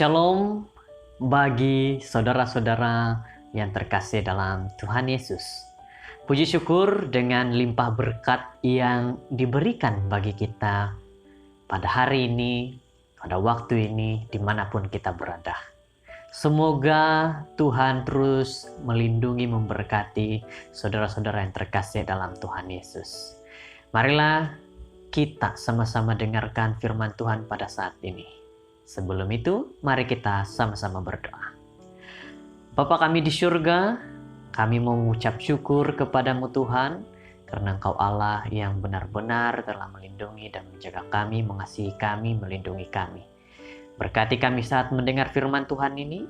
Shalom bagi saudara-saudara yang terkasih dalam Tuhan Yesus. Puji syukur dengan limpah berkat yang diberikan bagi kita pada hari ini, pada waktu ini, dimanapun kita berada. Semoga Tuhan terus melindungi, memberkati saudara-saudara yang terkasih dalam Tuhan Yesus. Marilah kita sama-sama dengarkan firman Tuhan pada saat ini. Sebelum itu, mari kita sama-sama berdoa. Bapa kami di surga, kami mau mengucap syukur kepadamu Tuhan, karena Engkau Allah yang benar-benar telah melindungi dan menjaga kami, mengasihi kami, melindungi kami. Berkati kami saat mendengar firman Tuhan ini,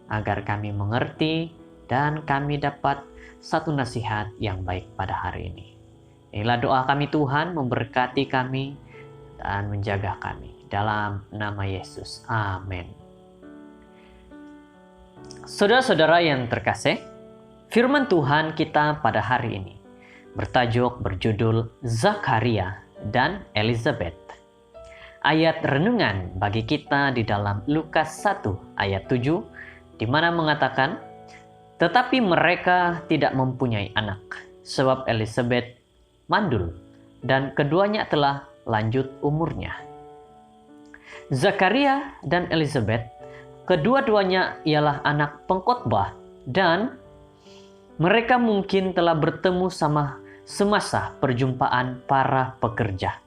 agar kami mengerti dan kami dapat satu nasihat yang baik pada hari ini. Inilah doa kami Tuhan, memberkati kami dan menjaga kami. Dalam nama Yesus. Amin. Saudara-saudara yang terkasih, firman Tuhan kita pada hari ini berjudul Zakaria dan Elizabeth. Ayat renungan bagi kita di dalam Lukas 1 ayat 7, di mana mengatakan, tetapi mereka tidak mempunyai anak, sebab Elizabeth mandul, dan keduanya telah lanjut umurnya. Zakaria dan Elizabeth, kedua-duanya ialah anak pengkhotbah dan mereka mungkin telah bertemu semasa perjumpaan para pekerja.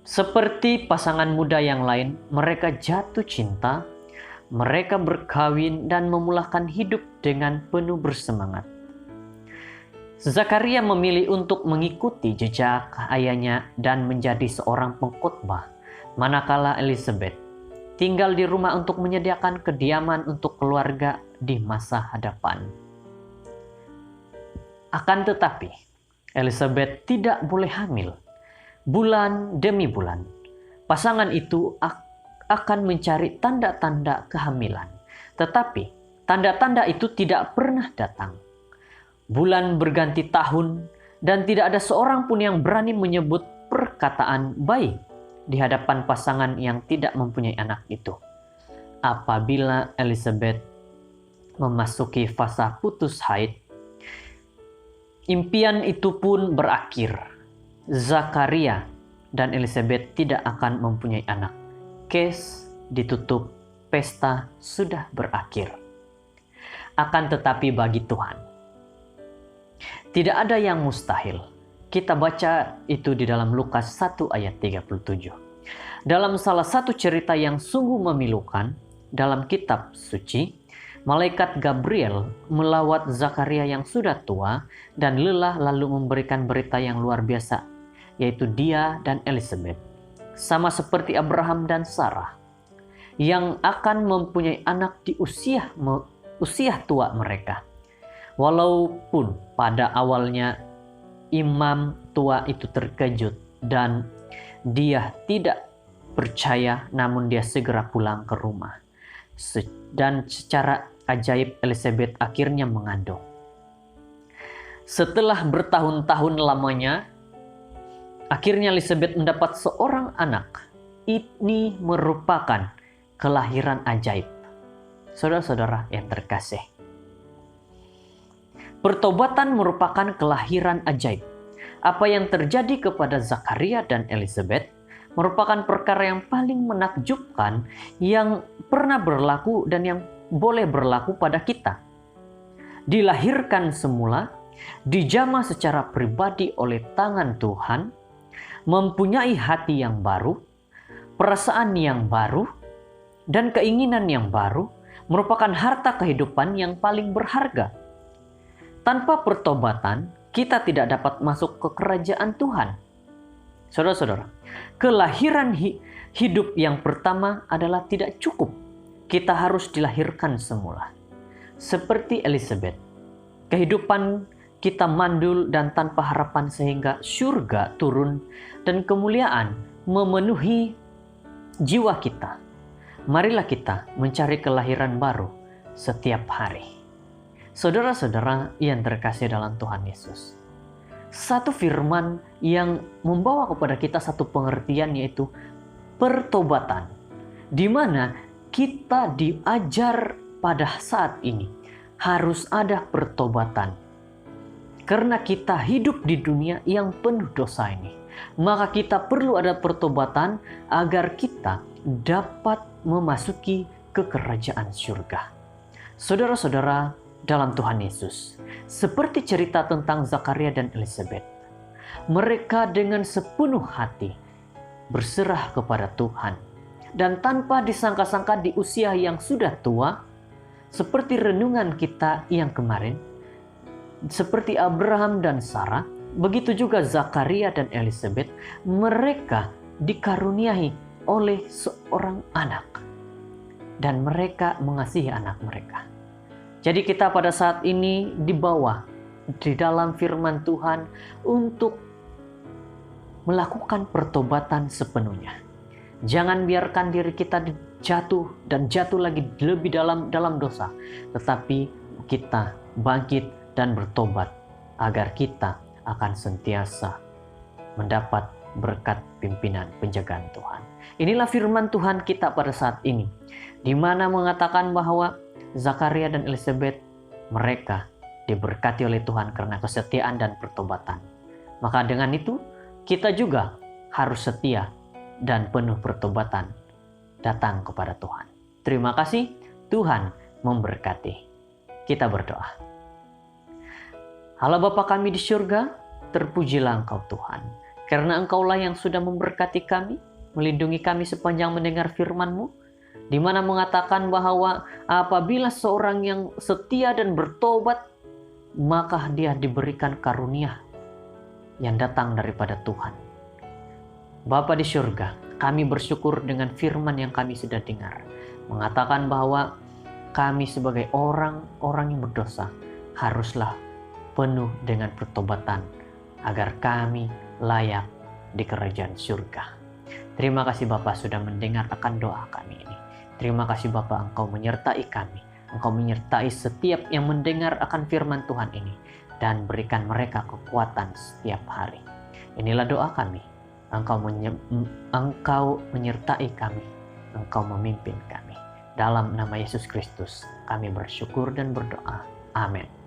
Seperti pasangan muda yang lain, mereka jatuh cinta, mereka berkawin dan memulakan hidup dengan penuh bersemangat. Zakaria memilih untuk mengikuti jejak ayahnya dan menjadi seorang pengkhotbah. Manakala Elizabeth tinggal di rumah untuk menyediakan kediaman untuk keluarga di masa hadapan. Akan tetapi, Elizabeth tidak boleh hamil. Bulan demi bulan, pasangan itu akan mencari tanda-tanda kehamilan. Tetapi, tanda-tanda itu tidak pernah datang. Bulan berganti tahun dan tidak ada seorang pun yang berani menyebut perkataan baik di hadapan pasangan yang tidak mempunyai anak itu. Apabila Elizabeth memasuki fase putus haid, impian itu pun berakhir. Zakaria dan Elizabeth tidak akan mempunyai anak. Kes ditutup, pesta sudah berakhir. Akan tetapi bagi Tuhan, tidak ada yang mustahil. Kita baca itu di dalam Lukas 1 ayat 37. Dalam salah satu cerita yang sungguh memilukan dalam kitab suci, malaikat Gabriel melawat Zakaria yang sudah tua dan lelah lalu memberikan berita yang luar biasa, yaitu dia dan Elizabeth, sama seperti Abraham dan Sarah, yang akan mempunyai anak di usia tua mereka. Walaupun pada awalnya imam tua itu terkejut dan dia tidak percaya, namun dia segera pulang ke rumah. Dan secara ajaib Elizabeth akhirnya mengandung. Setelah bertahun-tahun lamanya, akhirnya Elizabeth mendapat seorang anak. Ini merupakan kelahiran ajaib. Saudara-saudara yang terkasih, pertobatan merupakan kelahiran ajaib. Apa yang terjadi kepada Zakaria dan Elizabeth merupakan perkara yang paling menakjubkan yang pernah berlaku dan yang boleh berlaku pada kita. Dilahirkan semula, dijamah secara pribadi oleh tangan Tuhan, mempunyai hati yang baru, perasaan yang baru, dan keinginan yang baru merupakan harta kehidupan yang paling berharga. Tanpa pertobatan, kita tidak dapat masuk ke kerajaan Tuhan. Saudara-saudara, kelahiran hidup yang pertama adalah tidak cukup. Kita harus dilahirkan semula. Seperti Elizabeth, kehidupan kita mandul dan tanpa harapan sehingga surga turun dan kemuliaan memenuhi jiwa kita. Marilah kita mencari kelahiran baru setiap hari. Saudara-saudara yang terkasih dalam Tuhan Yesus, satu firman yang membawa kepada kita satu pengertian, yaitu pertobatan. di mana kita diajar pada saat ini harus ada pertobatan. Karena kita hidup di dunia yang penuh dosa ini, maka kita perlu ada pertobatan agar kita dapat memasuki ke kerajaan surga. Saudara-saudara dalam Tuhan Yesus, seperti cerita tentang Zakaria dan Elizabeth, mereka dengan sepenuh hati berserah kepada Tuhan. Dan tanpa disangka-sangka di usia yang sudah tua, seperti renungan kita yang kemarin, seperti Abraham dan Sarah, begitu juga Zakaria dan Elizabeth, mereka dikaruniai oleh seorang anak. Dan mereka mengasihi anak mereka. Jadi kita pada saat ini dibawa di dalam firman Tuhan untuk melakukan pertobatan sepenuhnya. Jangan biarkan diri kita jatuh dan jatuh lagi lebih dalam dosa. Tetapi kita bangkit dan bertobat agar kita akan sentiasa mendapat berkat pimpinan penjagaan Tuhan. Inilah firman Tuhan kita pada saat ini, di mana mengatakan bahwa Zakaria dan Elizabeth, mereka diberkati oleh Tuhan karena kesetiaan dan pertobatan. Maka dengan itu, kita juga harus setia dan penuh pertobatan datang kepada Tuhan. Terima kasih, Tuhan memberkati. Kita berdoa. Allah Bapa kami di surga, terpujilah Engkau Tuhan, karena Engkaulah yang sudah memberkati kami, melindungi kami sepanjang mendengar firman-Mu, di mana mengatakan bahwa apabila seorang yang setia dan bertobat, maka dia diberikan karunia yang datang daripada Tuhan. Bapa di surga, kami bersyukur dengan firman yang kami sudah dengar, mengatakan bahwa kami sebagai orang-orang yang berdosa haruslah penuh dengan pertobatan agar kami layak di kerajaan surga. Terima kasih Bapa sudah mendengar akan doa kami ini. Terima kasih Bapa, Engkau menyertai kami. Engkau menyertai setiap yang mendengar akan firman Tuhan ini dan berikan mereka kekuatan setiap hari. Inilah doa kami. Engkau menyertai kami. Engkau memimpin kami. Dalam nama Yesus Kristus kami bersyukur dan berdoa. Amin.